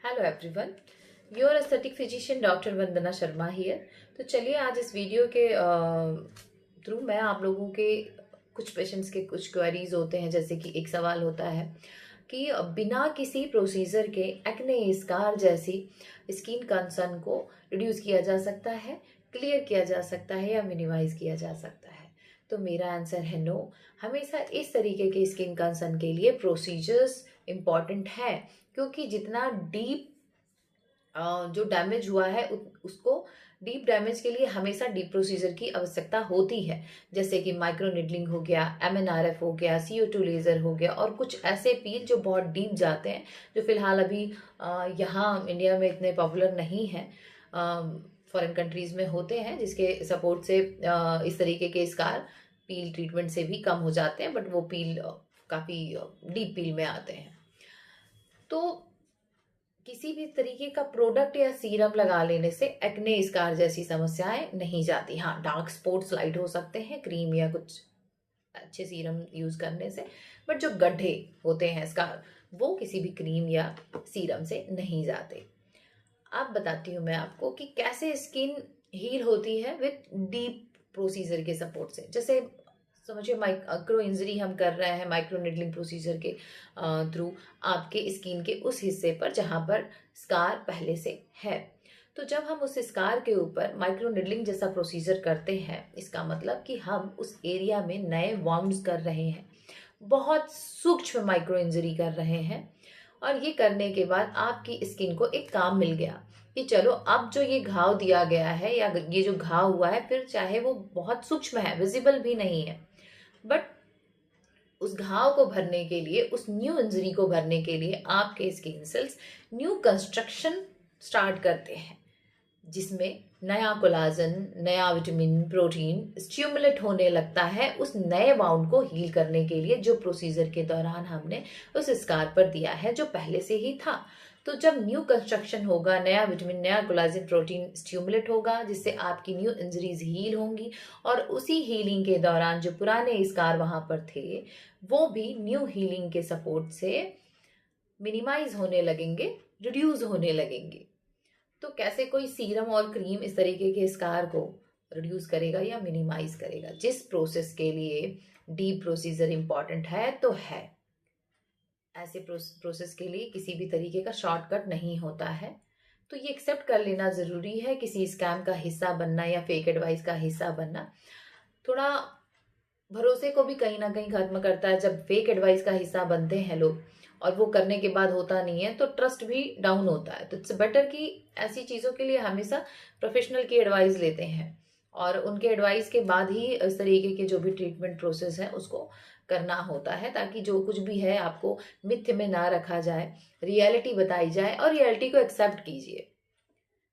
Hello everyone, your aesthetic physician doctor Vandana Sharma here. तो चलिए आज इस वीडियो के थ्रू मैं आप लोगों के कुछ पेशेंट्स के कुछ क्वेरीज होते हैं। जैसे कि एक सवाल होता है कि बिना किसी प्रोसीजर के एक्ने स्कार जैसी स्किन कंसर्न को रिड्यूस किया जा सकता है, क्लियर किया जा सकता है या मिनिमाइज किया जा सकता है। तो मेरा आंसर है नो। हमेशा इस तरीके के स्किन कंसर्न के लिए प्रोसीजर्स इम्पॉर्टेंट है, क्योंकि जितना डीप जो डैमेज हुआ है उसको डीप डैमेज के लिए हमेशा डीप प्रोसीजर की आवश्यकता होती है। जैसे कि माइक्रो निडलिंग हो गया, MNRF हो गया, CO2 लेजर हो गया और कुछ ऐसे पील जो बहुत डीप जाते हैं, जो फिलहाल अभी यहाँ इंडिया में इतने पॉपुलर नहीं है। फॉरेन कंट्रीज में होते हैं, जिसके सपोर्ट से इस तरीके के स्कार पील ट्रीटमेंट से भी कम हो जाते हैं, बट वो पील काफ़ी डीप पील में आते हैं। तो किसी भी तरीके का प्रोडक्ट या सीरम लगा लेने से एक्ने स्कार जैसी समस्याएं नहीं जाती। हाँ, डार्क स्पॉट्स लाइट हो सकते हैं क्रीम या कुछ अच्छे सीरम यूज करने से, बट जो गड्ढे होते हैं स्कार, वो किसी भी क्रीम या सीरम से नहीं जाते। अब बताती हूँ मैं आपको कि कैसे स्किन हील होती है विद डीप प्रोसीजर के सपोर्ट से। जैसे समझिए माइक्रो इंजरी हम कर रहे हैं माइक्रो निडलिंग प्रोसीजर के थ्रू आपके स्किन के उस हिस्से पर जहां पर स्कार पहले से है। तो जब हम उस स्कार के ऊपर माइक्रो निडलिंग जैसा प्रोसीजर करते हैं, इसका मतलब कि हम उस एरिया में नए वाउंड्स कर रहे हैं, बहुत सूक्ष्म माइक्रो इंजरी कर रहे हैं। और ये करने के बाद आपकी स्किन को एक काम मिल गया कि चलो अब जो ये घाव दिया गया है या ये जो घाव हुआ है, फिर चाहे वो बहुत सूक्ष्म है, विजिबल भी नहीं है, बट उस घाव को भरने के लिए, उस न्यू इंजरी को भरने के लिए आपके skin cells new construction start करते हैं, जिसमें नया कोलाजन, नया विटामिन, प्रोटीन स्टिमुलेट होने लगता है उस नए वाउंड को हील करने के लिए, जो प्रोसीजर के दौरान हमने उस स्कार पर दिया है, जो पहले से ही था। तो जब न्यू कंस्ट्रक्शन होगा, नया विटामिन, नया कोलाजन, प्रोटीन स्टिमुलेट होगा, जिससे आपकी न्यू इंजरीज हील होंगी, और उसी हीलिंग के दौरान जो पुराने स्कार वहां पर थे, वो भी न्यू हीलिंग के सपोर्ट से मिनिमाइज होने लगेंगे, रिड्यूस होने लगेंगे। तो कैसे कोई सीरम और क्रीम इस तरीके के स्कार को रिड्यूस करेगा या मिनिमाइज करेगा? जिस प्रोसेस के लिए डीप प्रोसीजर इंपॉर्टेंट है तो है, ऐसे प्रोसेस के लिए किसी भी तरीके का शॉर्टकट नहीं होता है। तो ये एक्सेप्ट कर लेना जरूरी है। किसी स्कैम का हिस्सा बनना या फेक एडवाइस का हिस्सा बनना थोड़ा भरोसे को भी कहीं ना कहीं खत्म करता है। जब फेक एडवाइस का हिस्सा बनते हैं लोग और वो करने के बाद होता नहीं है, तो ट्रस्ट भी डाउन होता है। तो इट्स बेटर कि ऐसी चीज़ों के लिए हमेशा प्रोफेशनल की एडवाइस लेते हैं, और उनके एडवाइस के बाद ही इस तरीके के जो भी ट्रीटमेंट प्रोसेस है उसको करना होता है, ताकि जो कुछ भी है आपको मिथ्य में ना रखा जाए, रियलिटी बताई जाए और रियलिटी को एक्सेप्ट कीजिए।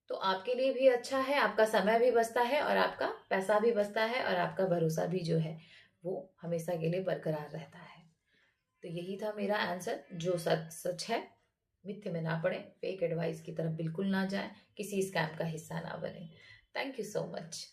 तो आपके लिए भी अच्छा है, आपका समय भी बचता है और आपका पैसा भी बचता है, और आपका भरोसा भी जो है वो हमेशा के लिए बरकरार रहता है। तो यही था मेरा आंसर। जो सच सच है, मिथ्य में ना पड़े, फेक एडवाइस की तरफ बिल्कुल ना जाए, किसी स्कैम का हिस्सा ना बने। Thank you so much.